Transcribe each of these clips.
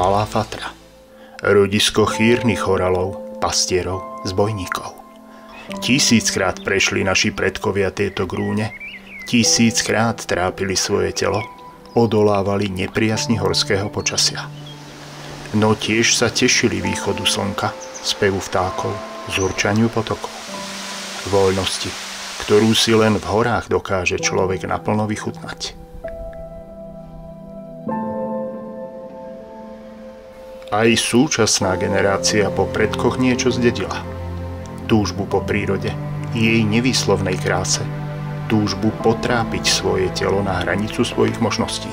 Malá Fatra. Rodisko chýrnych horalov, pastierov, zbojníkov. 1000-krát prešli naši predkovia tieto grúne, 1000-krát trápili svoje telo, odolávali nepriasni horského počasia. No tiež sa tešili východu slnka, spevu vtákov, zurčaniu potokov. Voľnosti, ktorú si len v horách dokáže človek naplno vychutnať. Aj súčasná generácia po predkoch niečo zdedila. Túžbu po prírode, jej nevýslovnej kráse, túžbu potrápiť svoje telo na hranicu svojich možností.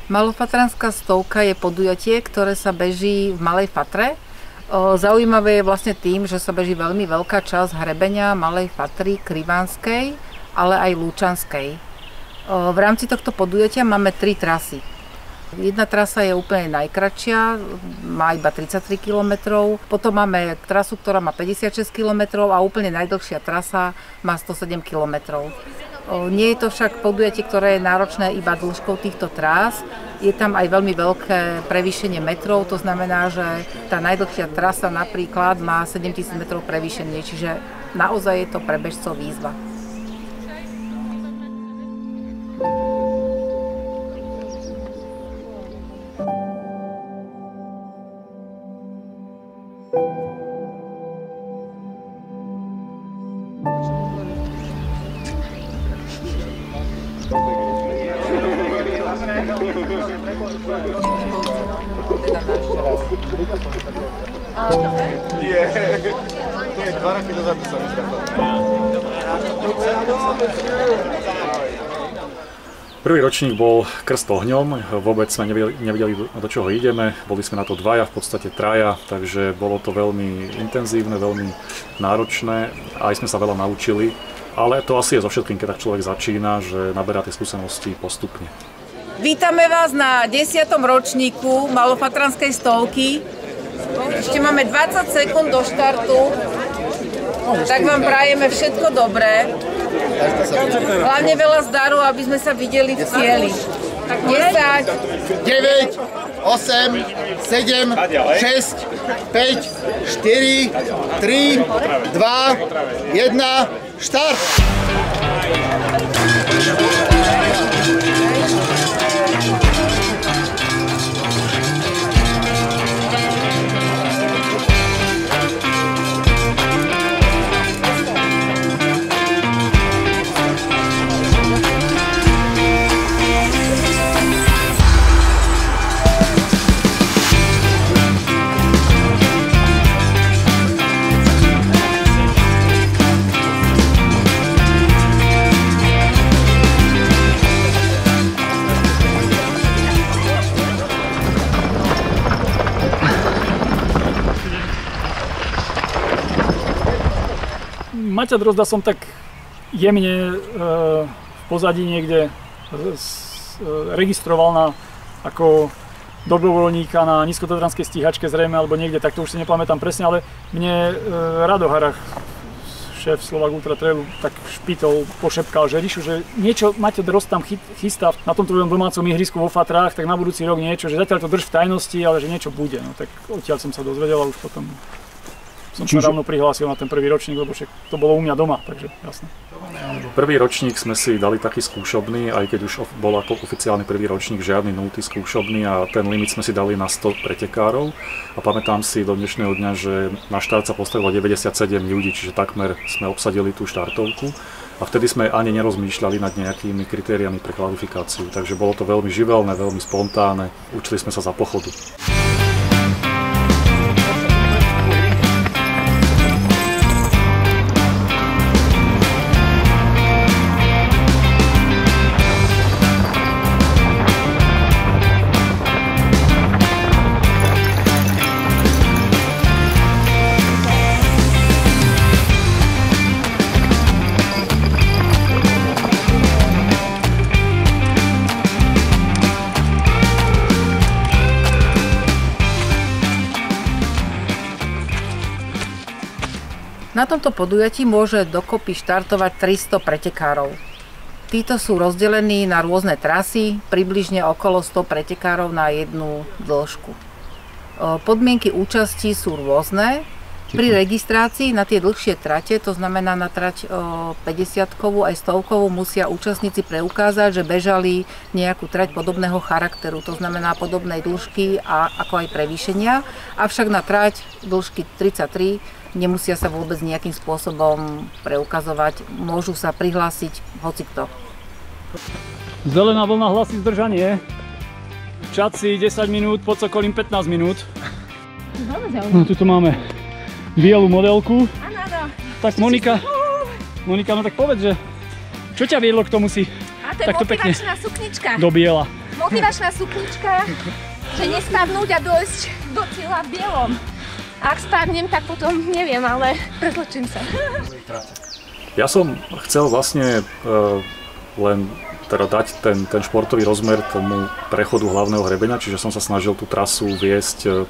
Malofatranská stovka je podujatie, ktoré sa beží v Malej Fatre. Zaujímavé je vlastne tým, že sa beží veľmi veľká časť hrebenia Malej Fatry, Krivánskej, ale aj Lúčanskej. V rámci tohto podujatia máme 3 trasy. Jedna trasa je úplne najkratšia, má iba 33 km, potom máme trasu, ktorá má 56 km a úplne najdlhšia trasa má 107 km. Nie je to však podujatie, ktoré je náročné iba dĺžkou týchto trás. Je tam aj veľmi veľké prevýšenie metrov, to znamená, že tá najdlhšia trasa napríklad má 7000 metrov prevýšenie, čiže naozaj je to pre bežcov výzva. Prvý ročník bol krst ohňom, vôbec sme nevedeli, do čoho ideme, boli sme na to dvaja, v podstate traja, takže bolo to veľmi intenzívne, veľmi náročné, aj sme sa veľa naučili, ale to asi je so všetkým, keď tak človek začína, že naberá tie skúsenosti postupne. Vítame vás na 10. ročníku Malofatranskej stovky. Ešte máme 20 sekúnd do štartu, tak vám prajeme všetko dobré. Hlavne veľa zdaru, aby sme sa videli v cieli. 10, 9, 8, 7, 6, 5, 4, 3, 2, 1, štart! Maťa Drozda som tak jemne v pozadí niekde registroval ako dobrovoľníka na nízkotatranskej stíhačke zrejme, alebo niekde, tak to už si nepamätám presne, ale mne Rado Harach, šéf Slovak Ultra Trailu, tak špitol, pošepkal, že Ríšu, že niečo Maťo Drozd tam chystá na tomto domácom ihrisku vo Fatrách, tak na budúci rok niečo, že zatiaľ to drž v tajnosti, ale že niečo bude. No tak odtiaľ som sa dozvedel a už potom som sa rovno prihlásil na ten prvý ročník, lebo však to bolo u mňa doma, takže jasné. Prvý ročník sme si dali taký skúšobný, aj keď už bol ako oficiálny prvý ročník, žiadny 0. skúšobný a ten limit sme si dali na 100 pretekárov a pamätám si do dnešného dňa, že na štart sa postavilo 97 ľudí, čiže takmer sme obsadili tú štartovku a vtedy sme ani nerozmýšľali nad nejakými kritériami pre kvalifikáciu, takže bolo to veľmi živelné, veľmi spontánne, učili sme sa za pochodu. Na tomto podujatí môže dokopy štartovať 300 pretekárov. Títo sú rozdelení na rôzne trasy, približne okolo 100 pretekárov na jednu dĺžku. Podmienky účasti sú rôzne. Pri registrácii na tie dlhšie trate, to znamená na trať 50-kovú aj 100-kovú, musia účastníci preukázať, že bežali nejakú trať podobného charakteru, to znamená podobnej dĺžky a ako aj prevýšenia. Avšak na trať dĺžky 33 nemusia sa vôbec nejakým spôsobom preukazovať, môžu sa prihlásiť hocikto. Zelená vlna hlasí zdržanie. Čadci 10 minút, pod Sokolím 15 minút. No, tuto máme bielú modelku. Áno. Tak Monika, no tak povedz, že čo ťa viedlo k tomu si takto pekne motivačná suknička. do biela? Motivačná suknička, že nespadnúť a dojsť do cieľa v bielom. Ak spadnem, tak potom neviem, ale prezlečím sa. Ja som chcel vlastne len teda dať ten športový rozmer tomu prechodu hlavného hrebenia, čiže som sa snažil tú trasu viesť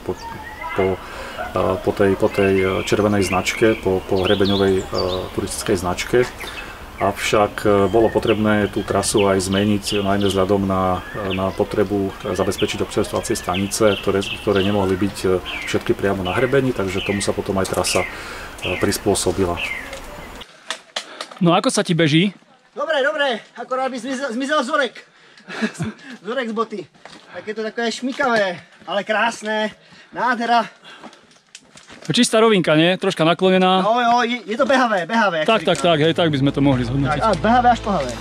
po tej červenej značke, po hrebeňovej turistickej značke. Avšak bolo potrebné tú trasu aj zmeniť, najmä vzhľadom na potrebu zabezpečiť občerstvovacie stanice, ktoré nemohli byť všetky priamo na hrebení, takže tomu sa potom aj trasa prispôsobila. No ako sa ti beží? Dobre, akorát by zmizel vzorek. Vzorek z boty. Tak je to také šmikavé, ale krásne, nádhera. Čistá rovinka, nie? Troška naklonená. Jo, je to behavé. Tak, hej, tak by sme to mohli zhodnotiť. Tak, behavé až pohavé.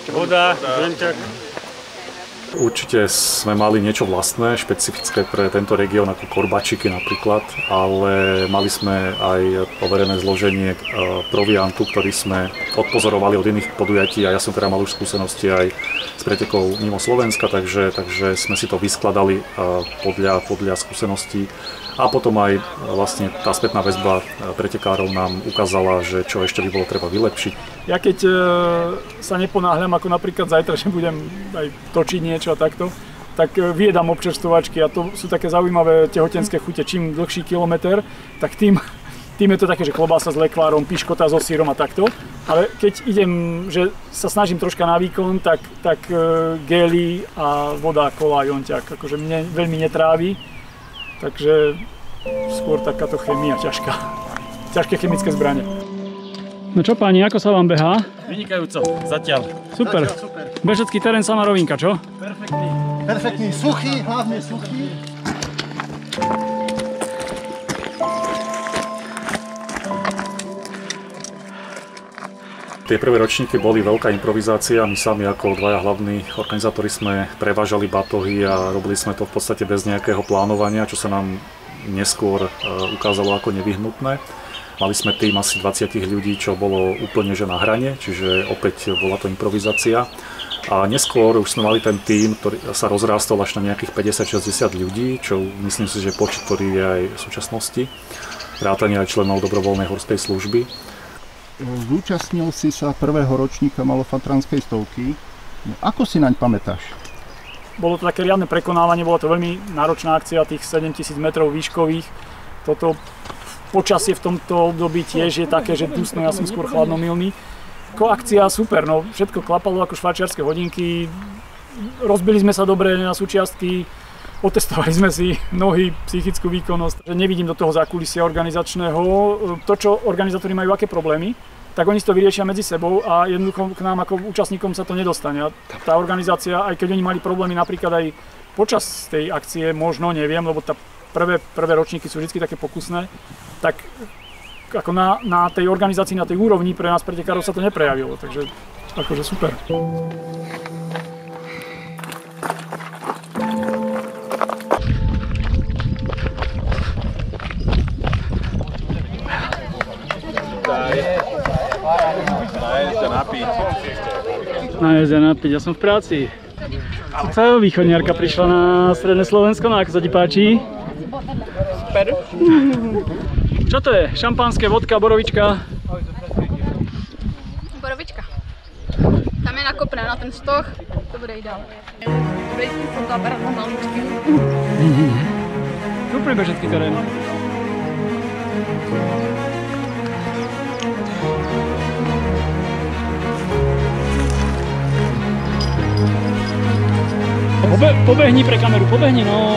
Voda, zrenčak. Určite sme mali niečo vlastné, špecifické pre tento región, ako korbačiky napríklad, ale mali sme aj overené zloženie proviantu, ktorý sme odpozorovali od iných podujatí a ja som teda mal už skúsenosti aj s pretekov mimo Slovenska, takže sme si to vyskladali podľa skúseností. A potom aj vlastne tá spätná väzba pretekárov nám ukázala, že čo ešte by bolo treba vylepšiť. Ja keď sa neponáhľam, ako napríklad zajtra, že budem aj točiť niečo a takto, tak vyjedám občerstvovačky a to sú také zaujímavé tehotenské chute. Čím dlhší kilometr, tak tým je to také, že klobása s lekvárom, piškota so sírom a takto. Ale keď idem, že sa snažím troška na výkon, tak gély a voda, kola, jonťak, akože mne veľmi netrávi. Takže skôr takáto chémia ťažká. Ťažké chemické zbrane. No čo páni, ako sa vám behá? Vynikajúco, zatiaľ. Super. Bežecký terén, samá rovinka, čo? Perfektný, suchý, hlavne suchý. Tie prvé ročníky boli veľká improvizácia, my sami ako dvaja hlavní organizátori sme prevážali batohy a robili sme to v podstate bez nejakého plánovania, čo sa nám neskôr ukázalo ako nevyhnutné. Mali sme tým asi 20 ľudí, čo bolo úplne že na hrane, čiže opäť bola to improvizácia. A neskôr už sme mali ten tím, ktorý sa rozrástol až na nejakých 50-60 ľudí, čo myslím si, že počet, ktorý je aj v súčasnosti. Vrátane aj členov dobrovoľnej horskej služby. Zúčastnil si sa prvého ročníka Malofatranskej stovky. Ako si naň pamätáš? Bolo to také riadne prekonávanie, bola to veľmi náročná akcia tých 7000 metrov výškových. Toto počasie v tomto období tiež je také, že dusno, ja som skôr chladnomilný. Akcia super, no všetko klapalo ako švajčiarske hodinky. Rozbili sme sa dobre na súčiastky, otestovali sme si nohy, psychickú výkonnosť. Nevidím do toho zákulisia organizačného. To, čo organizátori majú aké problémy, tak oni to vyriešia medzi sebou a jednoducho k nám ako účastníkom sa to nedostane. A tá organizácia, aj keď oni mali problémy napríklad aj počas tej akcie, možno, neviem, lebo prvé ročníky sú vždy také pokusné, tak ako na tej organizácii, na tej úrovni pre nás pretekárov sa to neprejavilo, takže akože super. Nájsť a napiť, ja som v práci. Východniarka prišla na stredné Slovensko, no ako sa ti páči? Super. Čo to je? Šampanské, vodka, borovička? Borovička. Tam je nakopné na ten stoch, to bude ideálne. Vejsky som to aparát na maličky. Nie. Úplne bežecký terén. Pobehni pre kameru, pobehni, no.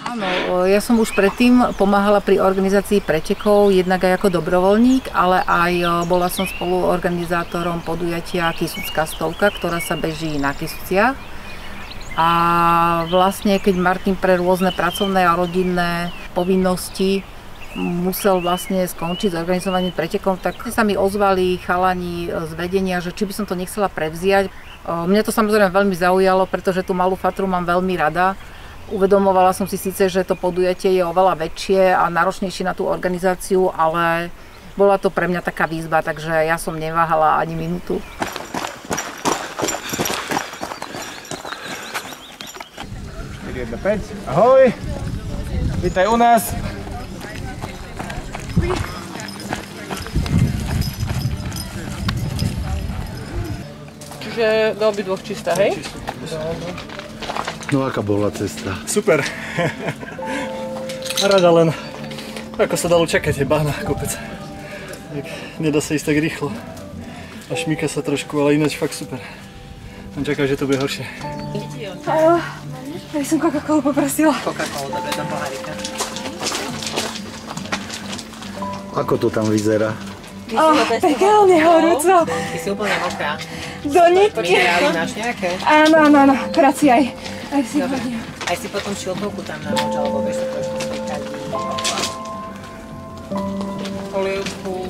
Áno, ja som už predtým pomáhala pri organizácii pretekov, jednak aj ako dobrovoľník, ale aj bola som spoluorganizátorom podujatia Kysucká stovka, ktorá sa beží na Kysuciach. A vlastne, keď Martin pre rôzne pracovné a rodinné povinnosti musel vlastne skončiť s organizovaním pretekov, tak sa mi ozvali chalani z vedenia, že či by som to nechcela prevziať. Mňa to samozrejme veľmi zaujalo, pretože tú malú fatru mám veľmi rada. Uvedomovala som si síce, že to podujatie je oveľa väčšie a náročnejšie na tú organizáciu, ale bola to pre mňa taká výzva, takže ja som neváhala ani minútu. Ahoj, vítaj u nás. Čiže do obidvoch čistá, hej? No aká bola cesta? Super. Rada len, ako sa dalo čakať, je bahna kopec. Nedá sa ísť tak rýchlo. A šmíka sa trošku, ale ináč fakt super. Len čakám, že to bude horšie. Ja som Coca-Colu poprosila. Coca-Colu, dobre, do pohárika. Ako to tam vyzerá? Pekálne horúco. Ty si úplne mokrá. Do nitky. Počkaj, máš nejaké? Áno, krát si aj si hodím. Aj si potom šiltovku tam namoč, alebo vieš sa trošku stýkať. Olievku.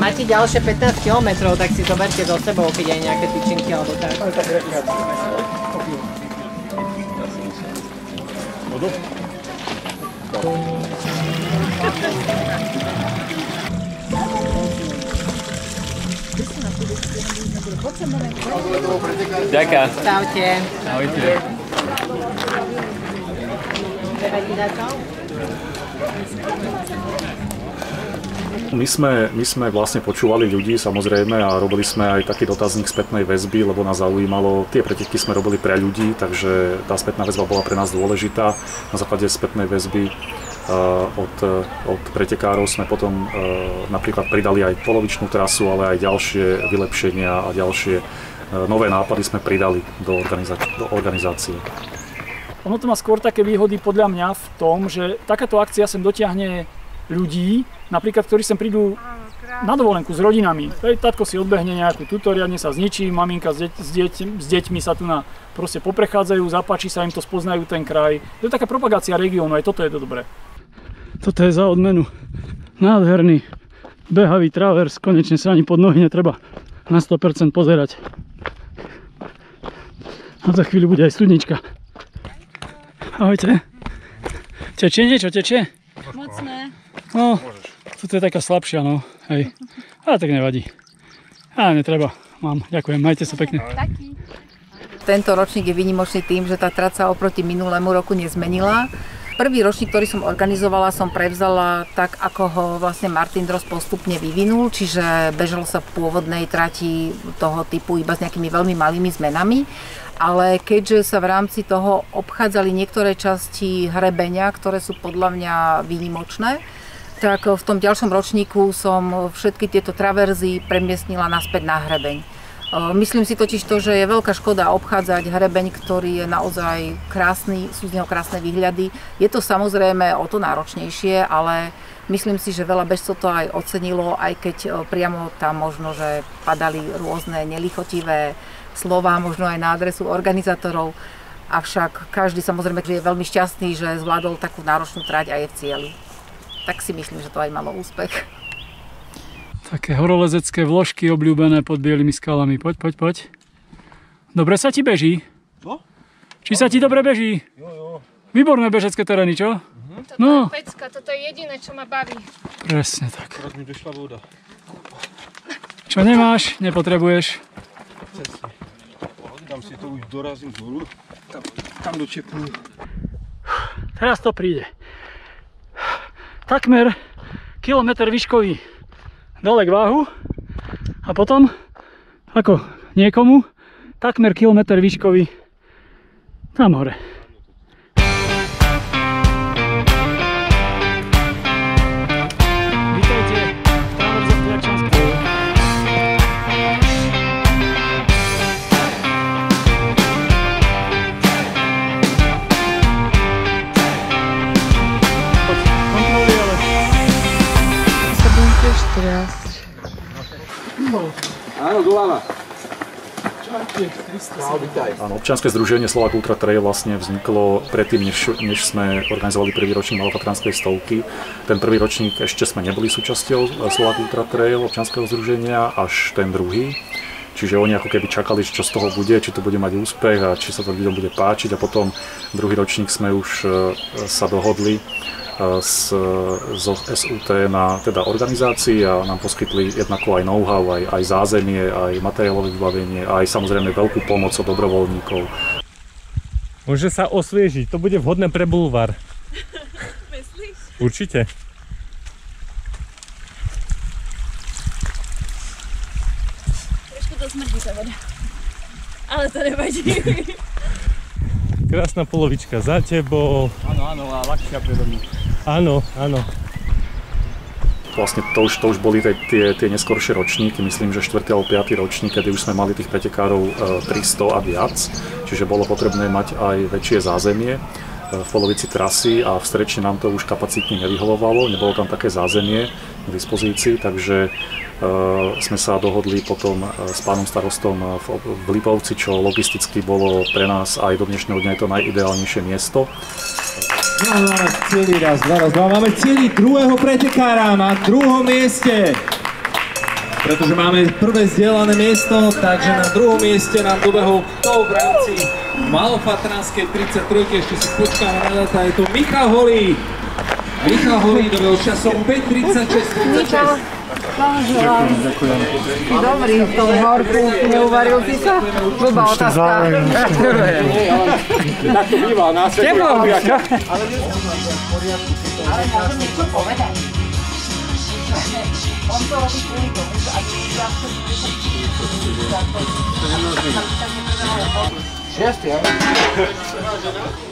Máte ďalšie 15 km, tak si zoberte do sebou, keď aj nejaké tyčinky alebo tak. Ďakujem. Čaute. Ahojte. My sme vlastne počúvali ľudí, samozrejme, a robili sme aj taký dotazník spätnej väzby, lebo nás zaujímalo. Tie preteky sme robili pre ľudí, takže tá spätná väzba bola pre nás dôležitá. Na základe spätnej väzby od pretekárov sme potom napríklad pridali aj polovičnú trasu, ale aj ďalšie vylepšenia a ďalšie nové nápady sme pridali do organizácie. Ono to má skôr také výhody podľa mňa v tom, že takáto akcia sem dotiahne ľudí, napríklad, ktorí sem prídu na dovolenku s rodinami. Tatko si odbehne nejakú tutoriálne, sa zničí, maminka s deťmi sa tu proste poprechádzajú, zapáči sa im to, spoznajú ten kraj. To je taká propagácia regiónu, aj toto je to dobré. Toto je za odmenu. Nádherný behavý travers, konečne sa ani pod nohy netreba na 100% pozerať. A za chvíľu bude aj studnička. Ahojte. Tečie niečo, tečie? Mocné. No, toto je taká slabšia, no, hej. Ale tak nevadí. Ale netreba, mám, ďakujem, majte sa pekne. Taký. Tento ročník je výnimočný tým, že tá trasa oproti minulému roku nezmenila. Prvý ročník, ktorý som organizovala, som prevzala tak, ako ho vlastne Martin Drost postupne vyvinul, čiže bežalo sa v pôvodnej trati toho typu iba s nejakými veľmi malými zmenami. Ale keďže sa v rámci toho obchádzali niektoré časti hrebenia, ktoré sú podľa mňa výnimočné, tak v tom ďalšom ročníku som všetky tieto traverzy premiestnila naspäť na hrebeň. Myslím si totiž to, že je veľká škoda obchádzať hrebeň, ktorý je naozaj krásny, sú z neho krásne výhľady. Je to samozrejme o to náročnejšie, ale myslím si, že veľa bežcov to aj ocenilo, aj keď priamo tam možno, že padali rôzne nelichotivé slová, možno aj na adresu organizátorov. Avšak každý samozrejme je veľmi šťastný, že zvládol takú náročnú trať a je v cieli. Tak si myslím, že to aj malo úspech. Také horolezecké vložky obľúbené pod bielými skalami. Poď. Dobre sa ti beží? Čo? Či sa ti dobre beží? Jo. Výborné bežecké terény, čo? Toto je pecka, toto je jediné, čo ma baví. Presne tak. Teraz mi došla voda. Čo nemáš, nepotrebuješ. Cesne. Tam si to už dorazím zholu. Tam dočepujú. Teraz to príde. Takmer kilometr výškový dole k váhu a potom, ako niekomu, takmer kilometr výškový tam hore. Vítajte v traverzoch Tliačanskej. Áno, doľava. Áno, občianske združenie Slovak Ultra Trail vlastne vzniklo predtým, než sme organizovali prvý ročník Malotatranskej stovky. Ten prvý ročník ešte sme neboli súčasťou Slovak Ultra Trail občianskeho združenia, až ten druhý. Čiže oni ako keby čakali, čo z toho bude, či to bude mať úspech a či sa to ľuďom bude páčiť. A potom druhý ročník sme už sa dohodli zo SUT na teda organizácii a nám poskytli jednako aj know-how, aj zázemie, aj materiálové vybavenie, aj samozrejme veľkú pomoc od dobrovoľníkov. Môže sa osviežiť, to bude vhodné pre bulvár. Myslíš? Určite. Trošku to smrdí tá voda. Ale to nevadí. Krásna polovička za tebou. Áno, a ľahšia predo mnou. Áno. Vlastne to už boli tie neskoršie ročníky, myslím, že 4. alebo 5. ročník, kedy už sme mali tých pretekárov 300 a viac, čiže bolo potrebné mať aj väčšie zázemie v polovici trasy a v strečne nám to už kapacitne nevyhovovalo, nebolo tam také zázemie k dispozícii, takže sme sa dohodli potom s pánom starostom v Lipovci, čo logisticky bolo pre nás aj do dnešného dňa to najideálnejšie miesto. No, máme celý raz, dva. Máme celý druhého pretekára na druhom mieste. Pretože máme prvé zdieľané miesto, takže na druhom mieste nám dobehol kto v rámci Malofatranskej 33, ešte si počkáme na data, je to Michal Holý. Michal Holý dobehol časom 5:36:36. Ďakujem. Dobrý, v tom horku neuvaril si sa? Blbá otázka. Tak to býva, na svete. Teblo, čo? Ale môžem niečo povedať. On to robí kvôli tomu, že ak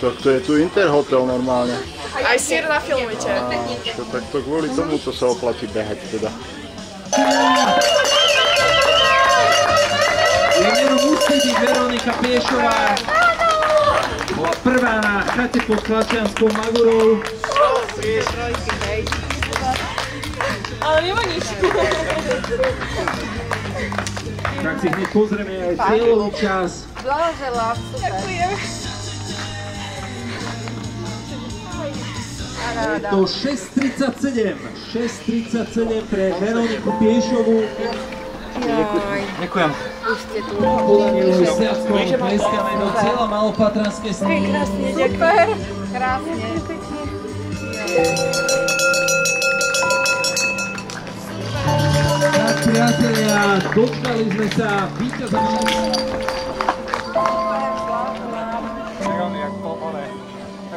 Tak to je tu Interhotel normálne. Aj sír nafilmujte. Tak to kvôli tomu to sa oplatí behať teda. Jemeno musí byť Veronika Piešová. Bola prvá na chate pod Tlačianskou Magurou. Ale nemá nič. Tak si hneď pozrieme aj cieľový čas. Blahoželám, super. Ďakujem. Je to 6:37. 6:37 pre Veroniku Piešovú. Ďakujem. Už ste tu. Podanie už sviatkom tleskáme do cieľa Malopatranskej sny. Krásne, ďakujem. Krásne, pekne. Tak priatelia, dočkali sme sa víťaza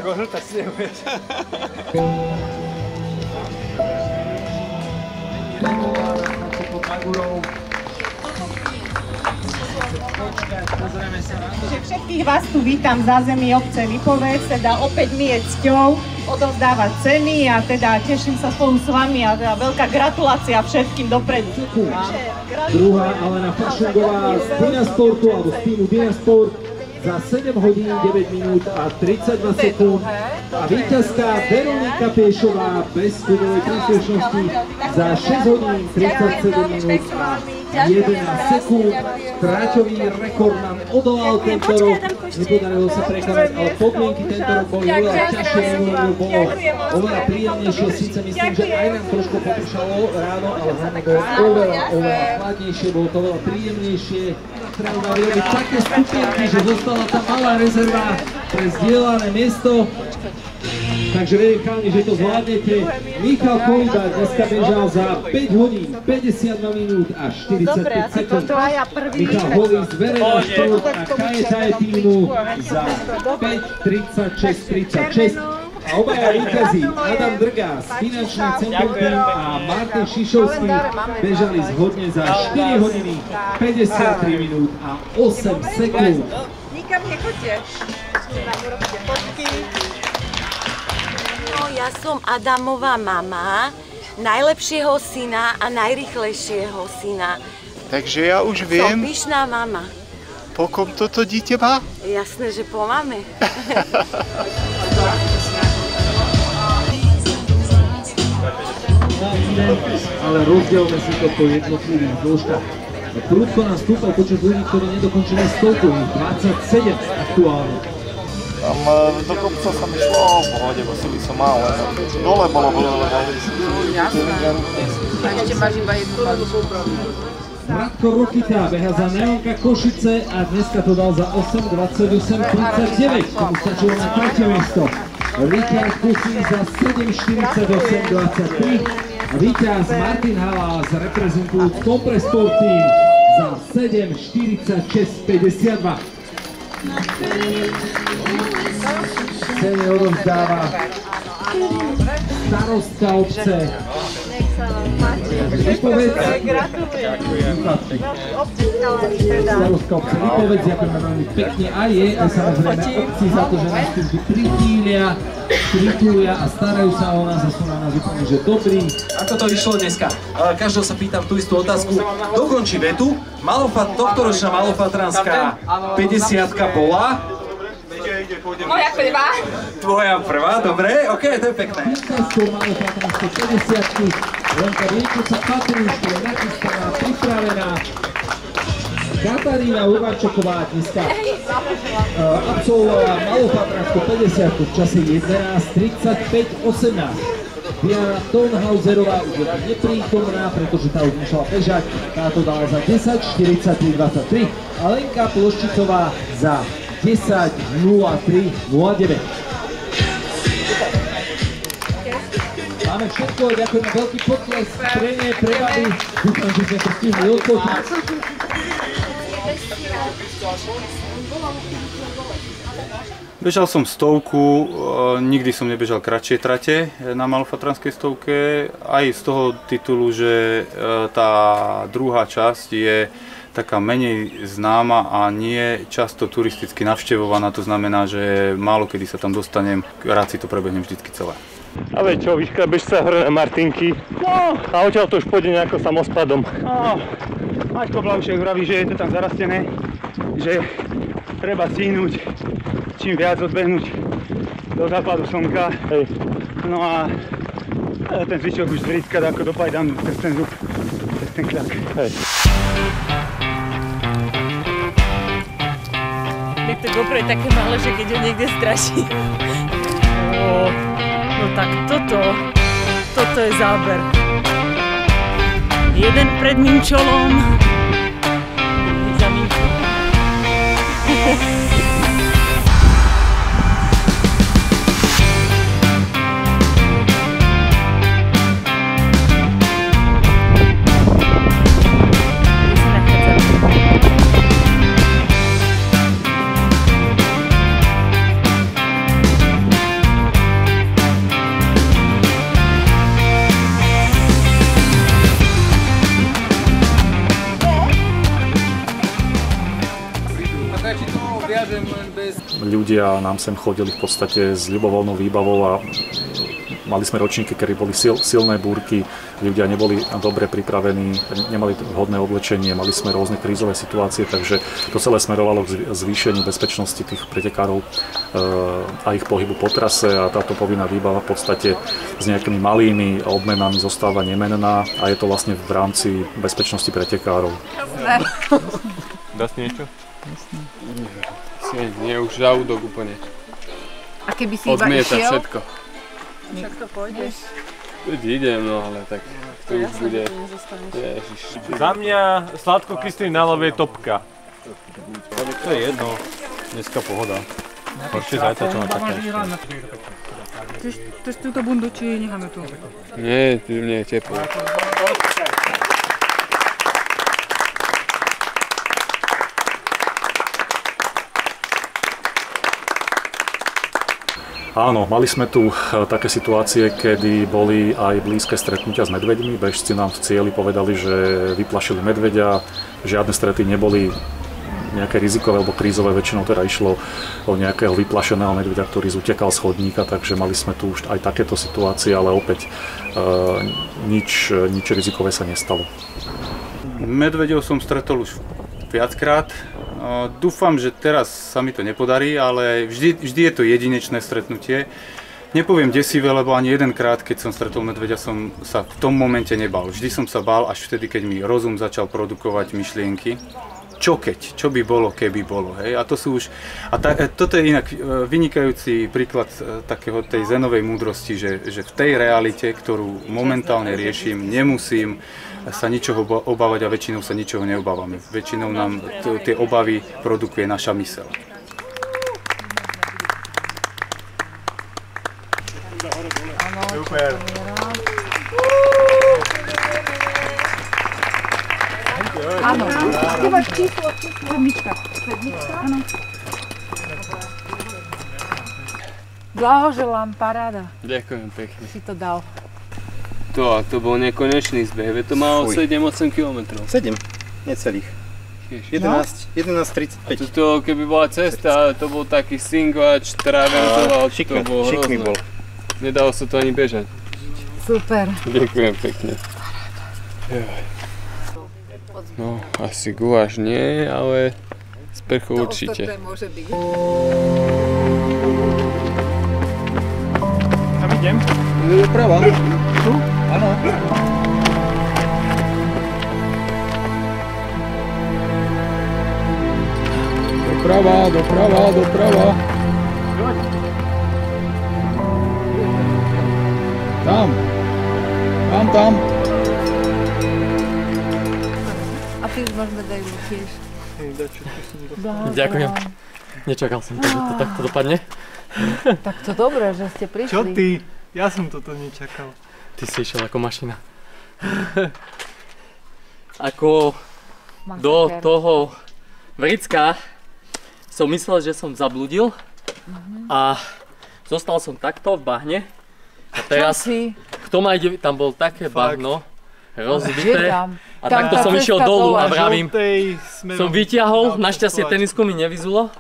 Ako žltá snehu. pod Magurou. Všetkých vás tu vítam za zemi obce Lipovec, teda opäť mi je cťou odovzdávať ceny a teda teším sa spolu s vami a teda veľká gratulácia všetkým dopredu. Druhá Alena Fašungová z Dynasportu alebo z týmu Dynasport za 7 hodín 9 minút a 32 sekúnd a víťazka Veronika Piešová bez klubovej príslušnosti za 6 hodín 37 minút a 11 sekúnd. Tráťový rekord nám odolal tento rok, nepodarilo sa prekonať, ale podmienky tento rok boli oveľa ťažšie, bolo oveľa príjemnejšie, síce myslím, že aj nám trošku popršalo ráno, ale hlavne bolo oveľa chladnejšie, bolo to oveľa príjemnejšie. Treba vyrobiť také stupienky, že zostala tá malá rezerva pre zdieľané miesto. Takže verím, chalani, že to zvládnete. Michal Kolibár dneska bežal za 5 hodín, 52 minút a 45 sekúnd. Michal Holý z Verejná Šport a Kajetaj týmu za 5:36:36. A obaja víťazí Adam Drga z Finančnej centrum a Martin Šišovský bežali zhodne za 4 hodiny, 53 minút a 8 sekúnd. Nikam nechoďte. No, ja som Adamová mama, najlepšieho syna a najrýchlejšieho syna. Takže ja už viem. Som pyšná mama. Po kom toto dieťa má? Jasné, že po mame. Ale rozdielme si to po jednotlivých dĺžkach. Prudko nám stúpal počet ľudí, ktorí nedokončili stovku, 27 aktuálne. Tam do kopca sa mi šlo v pohode, bo sily som mal, ale dole bolo veľa. Jasné. A ešte máš iba jednu paličku. Radko Rokita beha za Neonka Košice a dneska to dal za 8:28:39, tomu stačilo na 3. miesto. Richard Kusí za 7:48:23 a víťaz Martin Halás reprezentujúc Kompreспort Team za 7:46:52. Ceny odovzdáva starostka obce. Lipovec. Starostka obce Lipovec, ďakujeme veľmi pekne aj jej, aj samozrejme obci za to, že nás tu pritúlia a starajú sa o nás a sú na nás úplne, že dobrí. Ako to vyšlo dneska? Každého sa pýtam tú istú otázku. Dokončí vetu. Tohtoročná malofatranská 50-ka bola. Moja prvá. Tvoja prvá, dobre, ok, to je pekné. Víťazkou malofatranskej 50-ky. Lenka Vienčica Patríš, je nachystaná, pripravená. Katarína Urvančeková dneska absolvovala malofatranskú 50-ku v čase 11:35:18. Diana Tonhauserová už je neprítomná, pretože tá už musela bežať. Táto dala za 10:43:23 a Lenka Ploščicová za 10:03:09. Máme všetko, ďakujeme veľký potlesk pre ne, pre baby. Dúfam, že sme to stihli odfotiť. Bežal som stovku, nikdy som nebežal kratšie trate na malofatranskej stovke, aj z toho titulu, že tá druhá časť je taká menej známa a nie často turisticky navštevovaná, to znamená, že málo kedy sa tam dostanem, rád si to prebehnem vždycky celé. A veď čo, vyškrabeš sa hore na Martinky, no, a odtiaľ to už pôjde nejako samospadom. No, Maťko Blaušek vraví, že je to tam zarastené, že treba stihnúť čím viac odbehnúť do západu slnka. Hej. No a ten zvyšok už zvrískať ako dopajdám cez ten zub, cez ten kľak. Hej. Tak to GoPro je také malé, že keď ho niekde straší. No tak toto je záber. Jeden pred mým čolom, druhý za mým čolom. radšej to viažem len bez... Ľudia nám sem chodili v podstate s ľubovoľnou výbavou a mali sme ročníky, kedy boli silné búrky, ľudia neboli dobre pripravení, nemali vhodné oblečenie, mali sme rôzne krízové situácie, takže to celé smerovalo k zvýšeniu bezpečnosti tých pretekárov a ich pohybu po trase a táto povinná výbava v podstate s nejakými malými odmenami zostáva nemenná a je to vlastne v rámci bezpečnosti pretekárov. Dá si niečo? Nie, už žalúdok úplne. A keby si iba odmieta išiel? Všetko. Všetko pôjdeš? Veď idem, no ale tak to už bude. Ježiš. Za mňa sladkokyslý nálev je topka. To je jedno. Dneska pohoda. Horšie zajtra, čo ma čaká ešte. Chceš túto bundu, či necháme tu? Nie, mne je teplo. Áno, mali sme tu také situácie, kedy boli aj blízke stretnutia s medveďmi. Bežci nám v cieli povedali, že vyplašili medveďa, žiadne strety neboli nejaké rizikové alebo krízové, väčšinou teda išlo o nejakého vyplašeného medveďa, ktorý utekal z chodníka, takže mali sme tu už aj takéto situácie, ale opäť nič rizikové sa nestalo. Medveďov som stretol už viackrát. Dúfam, že teraz sa mi to nepodarí, ale vždy je to jedinečné stretnutie. Nepoviem desivé, lebo ani jedenkrát, keď som stretol medveďa, som sa v tom momente nebal. Vždy som sa bál až vtedy, keď mi rozum začal produkovať myšlienky. Čo keď? Čo by bolo, keby bolo? Hej? A to sú už... toto je inak vynikajúci príklad takého tej zenovej múdrosti, že v tej realite, ktorú momentálne riešim, nemusím sa ničoho obávať a väčšinou sa ničoho neobávame. Väčšinou nám tie obavy produkuje naša myseľ. Super. Áno, tu máš číslo, sedmička. Sedmička? Áno. Blahoželám, paráda. Ďakujem pekne. Si to dal. To bol nekonečný zbeh, to malo 7-8 km. 7, necelých. 11:35. To keby bola cesta, to bol taký singlač, traverzoval, to bolo šikmý bol. Nedalo sa to ani bežať. Super. Ďakujem pekne. No, asi guláš nie, ale sprchu určite. To môže byť. Tam idem? Doprava. Tu? Áno. Doprava. Tam. A ty už máš medailu tiež. Ďakujem. Nečakal som to, že to takto dopadne. Tak to dobré, že ste prišli. Čo ty? Ja som toto nečakal. Ty si išiel ako mašina. Ako do toho vricka som myslel, že som zabludil a zostal som takto v bahne. A teraz, kto ma ide, tam bol také bahno, rozbité. A takto som išiel dolu a vravím, som vyťahol, našťastie tenisku mi nevyzulo.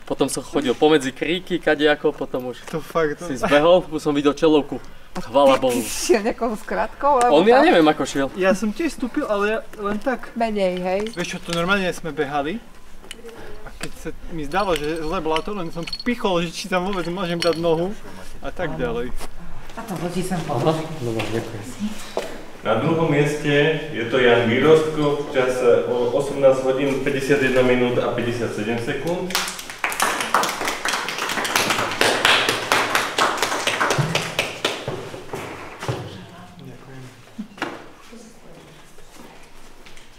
Potom som chodil pomedzi kríky, kadejako, potom už si zbehol, už som videl čelovku. Chvála Bohu. Šiel nejakou skratkou? Ja neviem ako šiel. Ja som tiež vstúpil, ale len tak. Menej, hej. Vieš čo, to normálne sme behali. A keď sa mi zdalo, že zle bola to, len som pichol, že či tam vôbec môžem dať nohu a tak ďalej. A to hodí sem položiť. Dobre, ďakujem. Na druhom mieste je to Jan Výrostko v čase o 18 hodín 51 minút a 57 sekúnd.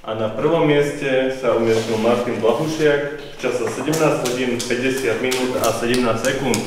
A na prvom mieste sa umiestnil Martin Blahušiak v čase 17 hodín 50 minút a 17 sekúnd.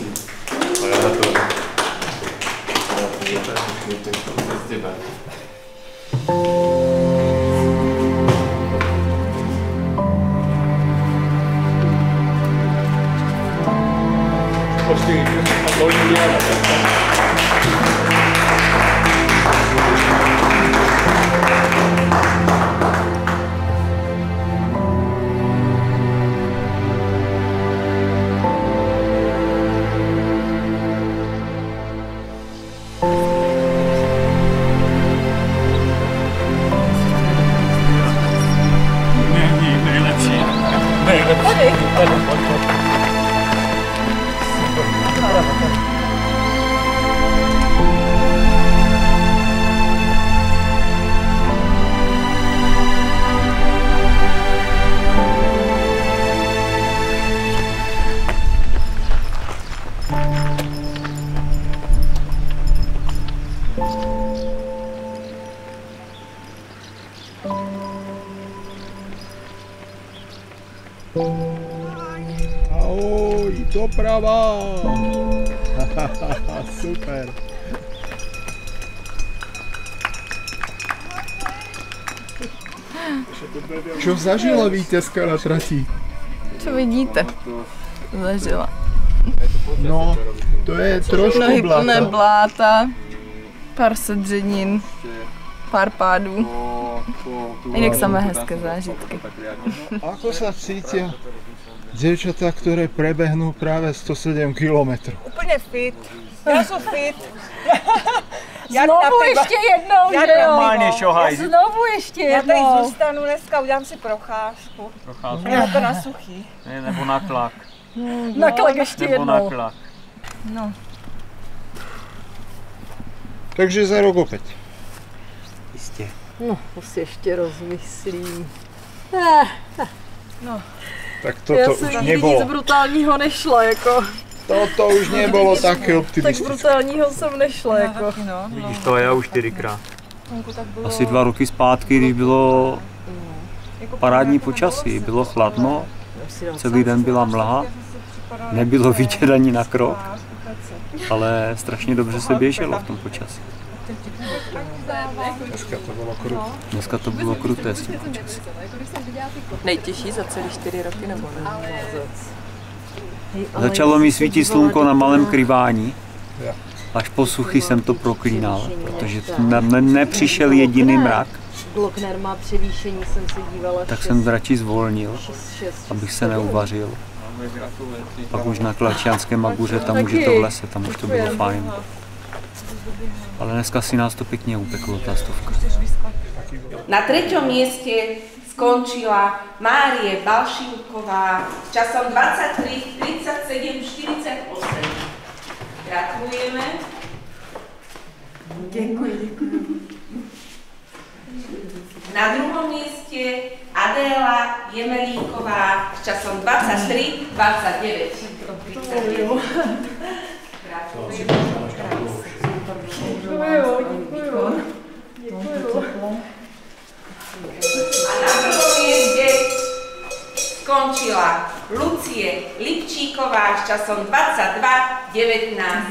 Ahoj, doprava! Super. Čo zažila víťazka na trati? Čo vidíte? Zažila. No, to je trošku nohy bláta. plné bláta, pár sedřenin, pár pádů. Inak samé hezké zážitky. Ako sa cítia dievčatá, ktoré prebehnú práve 107 km? Úplne fit. Ja som fit. Znovu ešte jednou, že jo? normálne šohaj. Znovu ešte Ja tady jednou. zůstanu dneska, udělám si procházku. Procházku? Je to na suchý. Ne, nebo na tlak. Na tlak ešte Nebo na jednou. tlak. No. Takže za rok opäť. Jistě. No, to si ještě rozmyslím. No. Tak toto už nebolo. Nic brutálního nešlo, jako. Toto už nebolo také Tak optimistické. brutálního jsem nešla, jako. Vidíš to, já už 4krát. Asi 2 roky zpátky, když bylo parádní počasí, bylo chladno, celý den byla mlha, nebylo vidět ani na krok, ale strašně dobře se běželo v tom počasí. Dneska to bylo kruté s tím počasí. Nejtěžší za celý 4 roky, nebo ne? Začalo mi svítit slunko na malém kryvání, až po suchy jsem to proklínal, protože nepřišel jediný mrak, Glockner má převýšení, jsem se dívala. tak jsem radši zvolnil, abych se neuvařil. Pak už na Klačianské Maguře, tam už je to v lese, tam už to bylo fajn. Ale dneska si nás to pěkně upeklo, tá stovka. Na 3. mieste skončila Márie Balšinková s časom 23, 37, 48. Gratulujeme. Děkuji. Na 2. mieste Adéla Jemelíková s časom 23, 29. 39. Gratulujeme. A na 1. mieste skončila Lucie Lipčíková s časom 22, 19.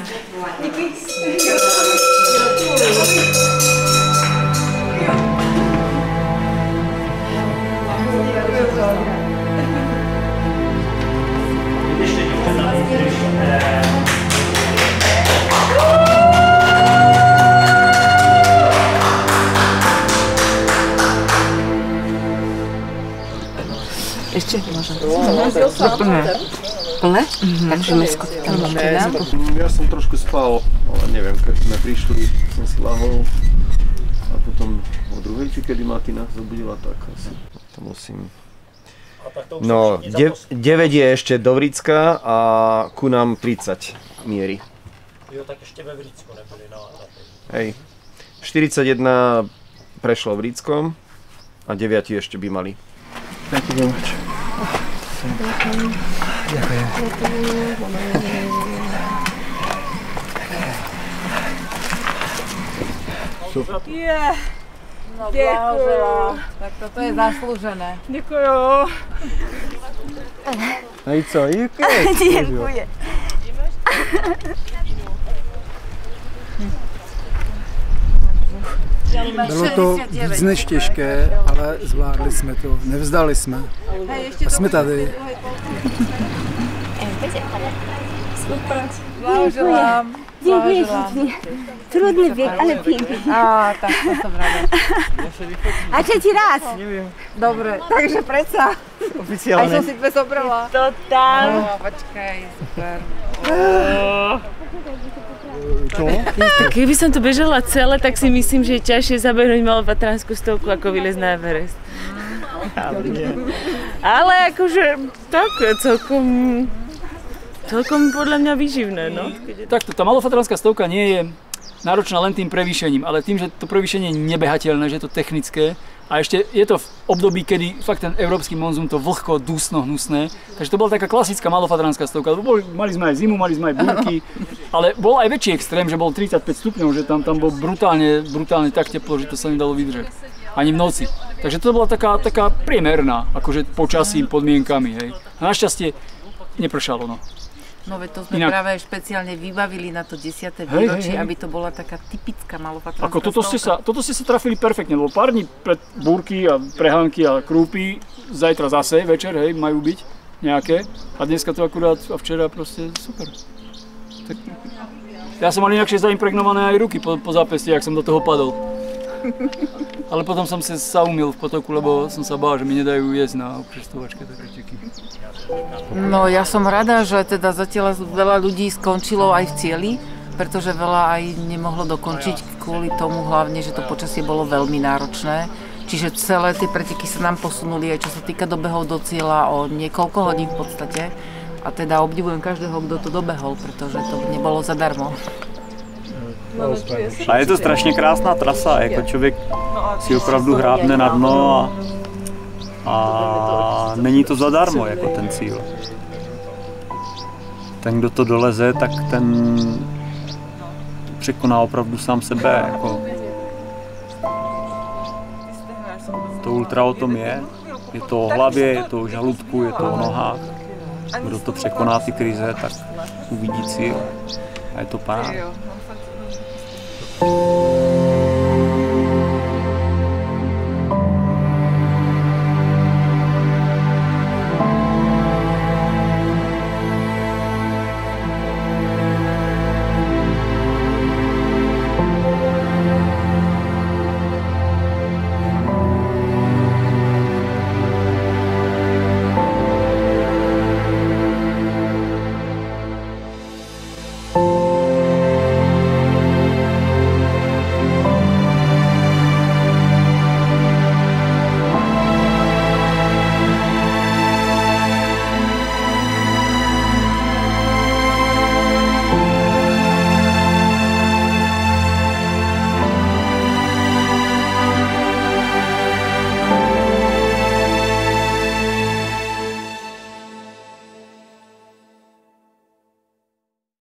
Ještě môžem. Plné? Takže mesko tam ešte dám. Ja som trošku spal, ale neviem, keď sme prišli, som si lahol a potom o 2:00, či kedy ma Tina zobudila, tak asi to musím. No, 9 je ešte do Vricka a ku nám 30 mierí. Jo, tak ešte ve Vricku neboli na Hej, 41 prešlo v Vrickom a 9 ešte by mali. Thank you very much. Ďakujem. Yeah. No, blahoželám. Tak toto je zaslúžené. Děkuju. Hej, co? Děkuji. Bylo to víc než těžké, ale zvládli jsme to, nevzdali jsme. A jsme tady. Blahoželám. Děkuji pěkně. Trudný věk, ale pěkný. Á, tak to som rada. A třetí raz? Dobre, takže predsa. Oficiálne. Aj som si dve zobrala. To tam. Počkaj, super. Čo? Tak keby som to bežala celé, tak si myslím, že je ťažšie zabehnúť Malofatranskú stovku, ako vylezť na Everest. Ale akože tak celkom podľa mňa výživné, no. Takto, tá malofatranská stovka nie je náročná len tým prevýšením, ale tým, že to prevýšenie je nebehateľné, že je to technické a ešte je to v období, kedy fakt ten európsky monzún to vlhko, dusno, hnusné, takže to bola taká klasická malofatranská stovka. Mali sme aj zimu, mali sme aj búrky, ale bol aj väčší extrém, že bol 35 stupňov, že tam bol brutálne tak teplo, že to sa nedalo vydržať. Ani v noci. Takže to bola taká priemerná, akože počasím, podmienkami, hej. A našťastie nepršalo, no. No veď to sme práve špeciálne vybavili na to 10. výročie, aby to bola taká typická malofatranská stovka. Toto ste sa trafili perfektne, lebo pár dní pred búrky a prehánky a krúpy, zajtra zase večer, hej, majú byť nejaké. A dneska to akurát a včera proste super. Tak, ja som mal inakšie zaimpregnované aj ruky po zápesti, jak som do toho padol. Ale potom som sa umyl v potoku, lebo som sa bál, že mi nedajú jesť na občerstvovačke také čeky. No ja som rada, že teda zatiaľ veľa ľudí skončilo aj v cieli, pretože veľa aj nemohlo dokončiť kvôli tomu hlavne, že to počasie bolo veľmi náročné. Čiže celé tie preteky sa nám posunuli aj čo sa týka dobehov do cieľa o niekoľko hodín v podstate. A teda obdivujem každého, kto to dobehol, pretože to nebolo zadarmo. A je to strašně krásná trasa, jako člověk si opravdu hrábne na dno a není to zadarmo jako ten cíl. Ten, kdo to doleze, tak ten překoná opravdu sám sebe. Jako. To ultra o tom je to o hlavě, je to o žaludku, je to o nohách. Kdo to překoná ty krize, tak uvidí cíl a je to paráda.